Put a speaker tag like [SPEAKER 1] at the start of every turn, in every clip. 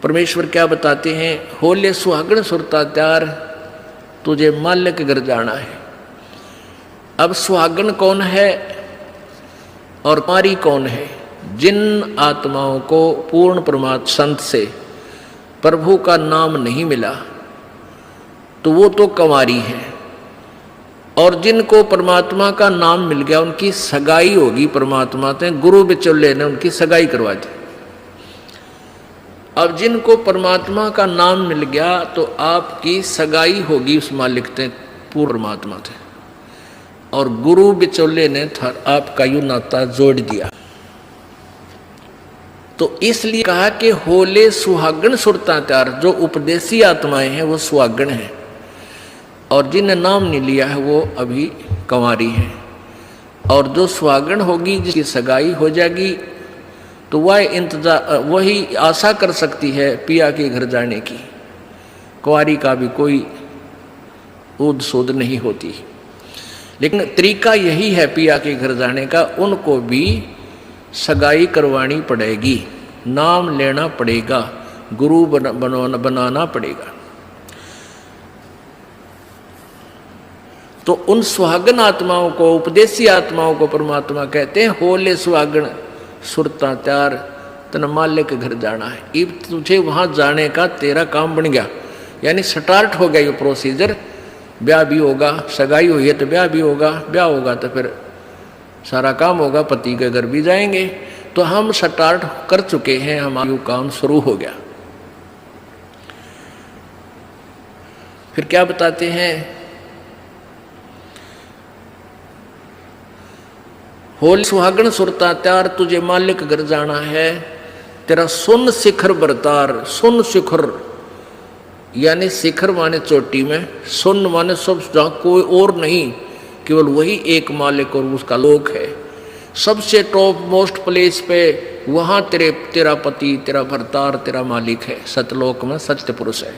[SPEAKER 1] परमेश्वर क्या बताते हैं, होले सुहागण सुरता त्यार तुझे मालिक घर जाना है। अब सुहागण कौन है और कुंवारी कौन है? जिन आत्माओं को पूर्ण परमात्मा संत से प्रभु का नाम नहीं मिला तो वो तो कुंवारी है, और जिनको परमात्मा का नाम मिल गया उनकी सगाई होगी परमात्मा से, गुरु बिचौले ने उनकी सगाई करवा दी। अब जिनको परमात्मा का नाम मिल गया तो आपकी सगाई होगी उस मालिक से, पूर्ण परमात्मा से, और गुरु बिचौले ने आपका यू नाता जोड़ दिया। तो इसलिए कहा कि होले सुहागण सुरता त्यार, जो उपदेशी आत्माएं हैं वो सुहागण हैं, और जिन्हें नाम नहीं लिया है वो अभी कुंवारी है। और जो सुहागण होगी जिसकी सगाई हो जाएगी तो वह वही आशा कर सकती है पिया के घर जाने की। कुंवारी का भी कोई ऊद सूद नहीं होती, लेकिन तरीका यही है पिया के घर जाने का, उनको भी सगाई करवानी पड़ेगी, नाम लेना पड़ेगा, गुरु बनाना पड़ेगा। तो उन सुहागन आत्माओं को, उपदेशी आत्माओं को परमात्मा कहते हैं होले सुहागण सुरता त्यार तन मालिक घर जाना है। अब तुझे वहां जाने का तेरा काम बन गया, यानी स्टार्ट हो गया ये प्रोसीजर। ब्याह भी होगा, सगाई हुई है तो ब्याह भी होगा, ब्याह होगा तो फिर सारा काम होगा, पति के घर भी जाएंगे। तो हम स्टार्ट कर चुके हैं, हमारा काम शुरू हो गया। फिर क्या बताते हैं, होली सुहागण सुरता त्यार तुझे मालिक घर जाना है, तेरा सुन शिखर बरतार। सुन शिखर यानी शिखर माने चोटी में, सुन माने सब, जहाँ कोई और नहीं, केवल वही एक मालिक और उसका लोक है। सबसे टॉप मोस्ट प्लेस पे वहाँ तेरा पति, तेरा भरतार, तेरा मालिक है। सतलोक में सत्य पुरुष है।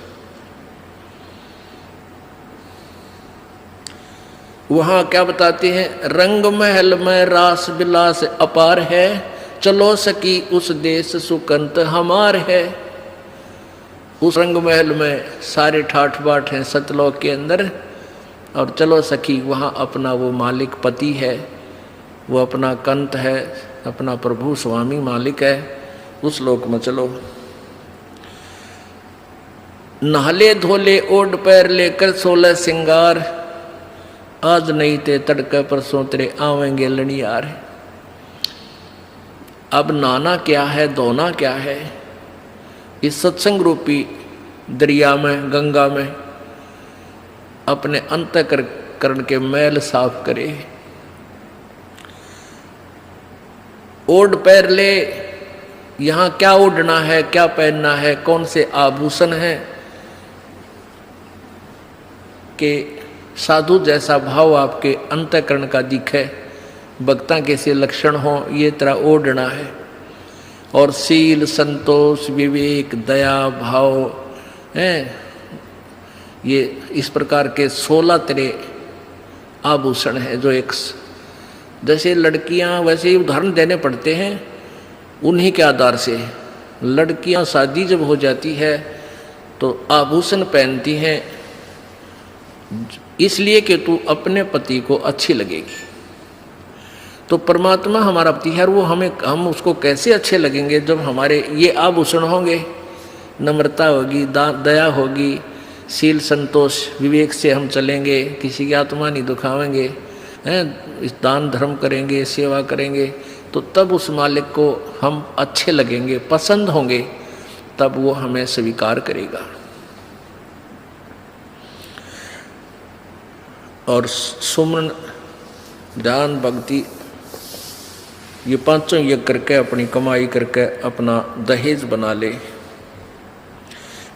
[SPEAKER 1] वहाँ क्या बताते हैं, रंग महल में रास बिलास अपार है, चलो सकी उस देश सुकंत हमार है। उस रंग महल में सारे ठाठ बाट हैं सतलोक के अंदर, और चलो सखी वहाँ अपना वो मालिक पति है, वो अपना कंत है, अपना प्रभु स्वामी मालिक है, उस लोक में चलो। नहले धोले ओढ़ पैर लेकर 16 सिंगार, आज नहीं ते तड़के परसों तेरे आवेंगे लड़ियार। अब नाना क्या है, धोना क्या है, इस सत्संग रूपी दरिया में, गंगा में अपने अंतःकरण के मैल साफ करे। ओढ़ पैर ले, यहाँ क्या ओढ़ना है, क्या पहनना है, कौन से आभूषण हैं कि साधु जैसा भाव आपके अंतःकरण का दिखे, भक्ता कैसे लक्षण हो, ये तरह ओढ़ना है। और शील, संतोष, विवेक, दया भाव हैं, ये इस प्रकार के 16 तरह आभूषण हैं जो एक, जैसे लड़कियां वैसे ही उदाहरण देने पड़ते हैं उन्हीं के आधार से। लड़कियां शादी जब हो जाती है तो आभूषण पहनती हैं इसलिए कि तू अपने पति को अच्छी लगेगी। तो परमात्मा हमारा पति है, वो हम उसको कैसे अच्छे लगेंगे जब हमारे ये आभूषण होंगे, नम्रता होगी, दया होगी, शील, संतोष, विवेक से हम चलेंगे, किसी की आत्मा नहीं दुखावेंगे, हैं, इस दान धर्म करेंगे, सेवा करेंगे, तो तब उस मालिक को हम अच्छे लगेंगे, पसंद होंगे, तब वो हमें स्वीकार करेगा। और सुमन, ध्यान, भक्ति, ये पांचों यज्ञ करके अपनी कमाई करके अपना दहेज बना ले।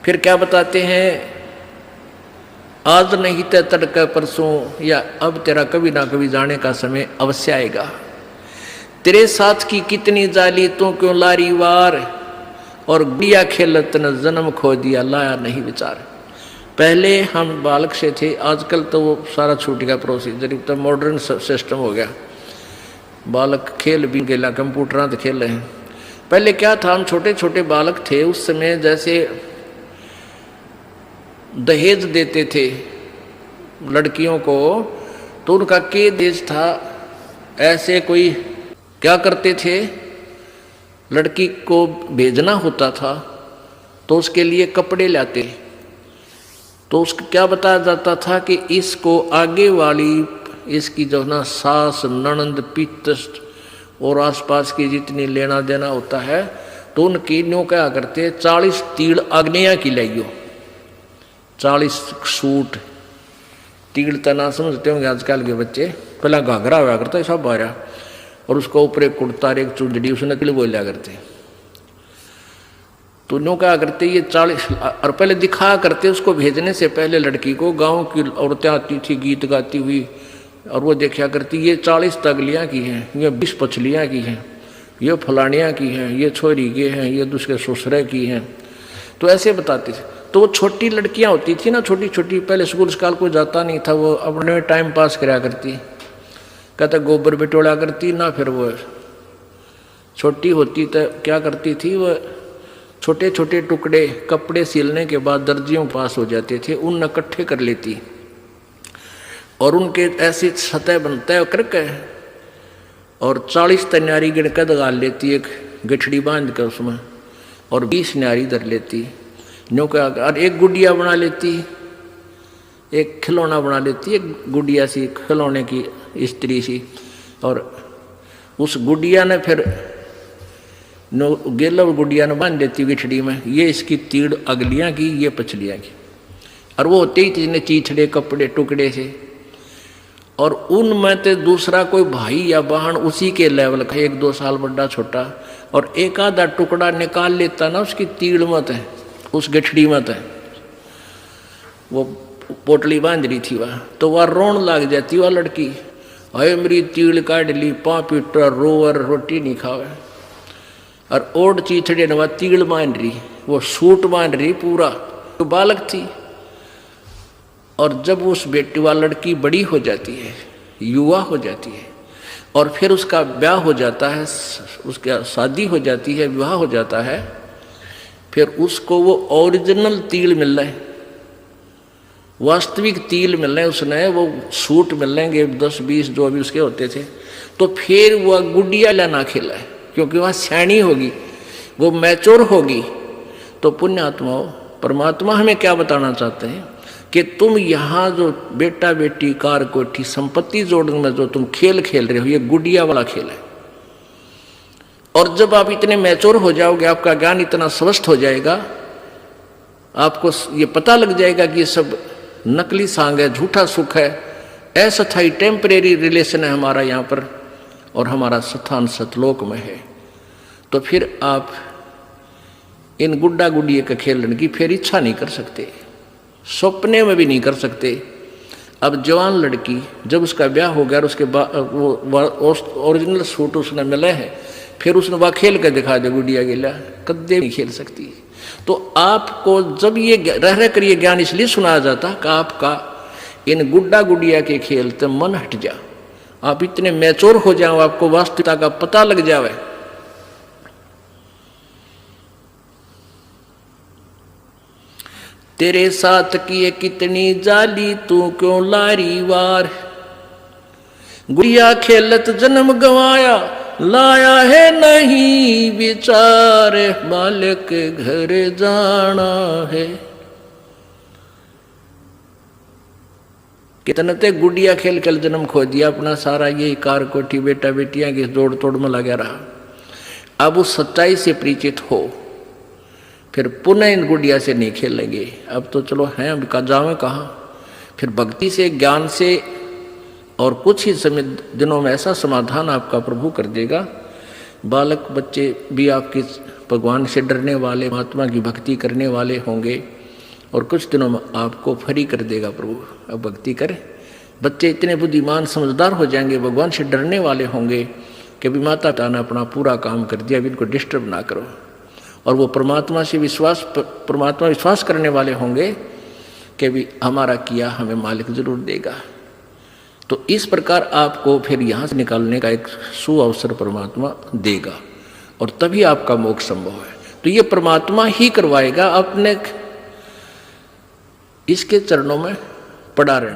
[SPEAKER 1] फिर क्या बताते हैं, आज नहीं ते तड़के परसों, या अब तेरा कभी ना कभी जाने का समय अवश्य आएगा। तेरे साथ की कितनी जाली तू क्यों लारी वार, और गुड़िया खेलत न जन्म खो दिया लाया नहीं विचार। पहले हम बालक से थे, आजकल तो वो सारा छूट गया प्रोसीजर, तो मॉडर्न सिस्टम हो गया। बालक खेल भी गेला, कंप्यूटर तो खेल रहे हैं। पहले क्या था, हम छोटे छोटे बालक थे उस समय, जैसे दहेज देते थे लड़कियों को, तो उनका के देश था, ऐसे कोई क्या करते थे, लड़की को भेजना होता था तो उसके लिए कपड़े लाते, तो उसको क्या बताया जाता था कि इसको आगे वाली इसकी जो ना सास ननंद पितृष्ट और आसपास की जितनी लेना देना होता है, तो उनकी न्यों क्या करते, 40 तीड़ आग्नेया की लाइयो, 40 सूट, तीड़ तना समझते होंगे आजकल के बच्चे, पहला घाघरा हुआ करता है सब बारह, और उसको ऊपर एक कुर्ता एक चुंदड़ी उसने के लिए बोलिया करते, तो नो क्या करते ये 40, और पहले दिखाया करते उसको भेजने से पहले लड़की को, गांव की औरतें आती थी गीत गाती हुई, और वो देखा करती ये 40 तगलियाँ की हैं, ये 20 पछलियाँ की हैं, ये फलानियाँ की हैं, ये छोरी के हैं, ये दूसरे ससुरे की हैं, तो ऐसे बताते थे। तो वो छोटी लड़कियाँ होती थी ना, छोटी छोटी, पहले स्कूल स्काल कोई जाता नहीं था, वो अपने टाइम पास कराया करती, कहता गोबर बिटोड़ा करती ना, फिर वो छोटी होती तो क्या करती थी, वो छोटे छोटे टुकड़े कपड़े सिलने के बाद दर्जियों पास हो जाते थे, उन इकट्ठे कर लेती और उनके ऐसी सतह बनता करके, और 40 तन्यारी गिनकर डाल लेती एक गठड़ी बांध कर उसमें, और 20 न्यारी धर लेती, न्यों का, और एक गुड़िया बना लेती, एक खिलौना बना लेती, एक गुड़िया सी खिलौने की स्त्री सी, और उस गुड़िया ने फिर गेला गुड़िया ने बांध देती गिठड़ी में, ये इसकी तीड़ अगलियाँ की, ये पछलियाँ की, और वो होते ही जिन्हें चीथड़े कपड़े टुकड़े से, और उनमें तो दूसरा कोई भाई या बहन उसी के लेवल का, 1-2 साल बड़ा छोटा, और एक आधा टुकड़ा निकाल लेता ना उसकी तीड़ मत है, उस गठड़ी मत है, वो पोटली बांध रही थी वह, तो वह रोन लग जाती वह लड़की, अरे मेरी तीड़ काट ली, 5 पीटर रोवर रोटी नहीं खावे, और ओढ़ चीथड़े ने वह तीड़ बांध रही, वो सूट बांध रही पूरा, तो बालक थी। और जब उस बेटी वाली लड़की बड़ी हो जाती है, युवा हो जाती है, और फिर उसका ब्याह हो जाता है, उसका शादी हो जाती है, विवाह हो जाता है, फिर उसको वो ओरिजिनल तिल मिल रहा है, वास्तविक तिल मिल रहे हैं, उसने वो सूट मिल रहेंगे 10-20 जो भी उसके होते थे, तो फिर वह गुड़िया लाना खेला है, क्योंकि वह सयानी होगी, वो मैच्योर होगी। तो पुण्यात्माओं, परमात्मा हमें क्या बताना चाहते हैं कि तुम यहाँ जो बेटा बेटी कार कोठी संपत्ति जोड़ने में जो तुम खेल खेल रहे हो, ये गुड़िया वाला खेल है। और जब आप इतने मैच्योर हो जाओगे, आपका ज्ञान इतना स्वस्थ हो जाएगा, आपको ये पता लग जाएगा कि ये सब नकली सांग है, झूठा सुख है, अस्थायी टेम्परेरी रिलेशन है हमारा यहाँ पर, और हमारा स्थान सतलोक में है। तो फिर आप इन गुड्डा गुड़िए के खेलने की फिर इच्छा नहीं कर सकते, सपने में भी नहीं कर सकते। अब जवान लड़की जब उसका ब्याह हो गया और उसके बाद वो ओरिजिनल सूट उसने मिले हैं, फिर उसने वह खेल कर दिखा दे गुड़िया गिला, कदे नहीं खेल सकती। तो आपको जब ये रह रह कर ये ज्ञान इसलिए सुनाया जाता कि आपका इन गुड्डा गुड़िया के खेल से मन हट जा, आप इतने मैच्योर हो जाओ, आपको वास्तविकता का पता लग जावे। तेरे साथ किए कितनी जाली, तू क्यों लारी वार, गुड़िया खेलत जन्म गवाया, लाया है नहीं विचार, बालक घर जाना है। कितने ते गुड़िया खेल खेल जन्म खो दिया अपना सारा, यही कार कोठी बेटा बेटियां की जोड़ तोड़ में लगा रहा। अब उस सच्चाई से परिचित हो, फिर पुनः इन गुड़िया से नहीं खेलेंगे। अब तो चलो हैं, अब का जावे कहाँ, फिर भक्ति से ज्ञान से और कुछ ही समय दिनों में ऐसा समाधान आपका प्रभु कर देगा। बालक बच्चे भी आपके भगवान से डरने वाले, महात्मा की भक्ति करने वाले होंगे, और कुछ दिनों में आपको फ्री कर देगा प्रभु। अब भक्ति करें, बच्चे इतने बुद्धिमान समझदार हो जाएंगे, भगवान से डरने वाले होंगे कि भी माता पिता ने अपना पूरा काम कर दिया, अभी इनको डिस्टर्ब ना करो। और वो परमात्मा से विश्वास करने वाले होंगे कि भी हमारा किया हमें मालिक जरूर देगा। तो इस प्रकार आपको फिर यहाँ से निकालने का एक सुअवसर परमात्मा देगा। और तभी आपका मोक्ष संभव है। तो ये परमात्मा ही करवाएगा, अपने इसके चरणों में पड़ा रहना।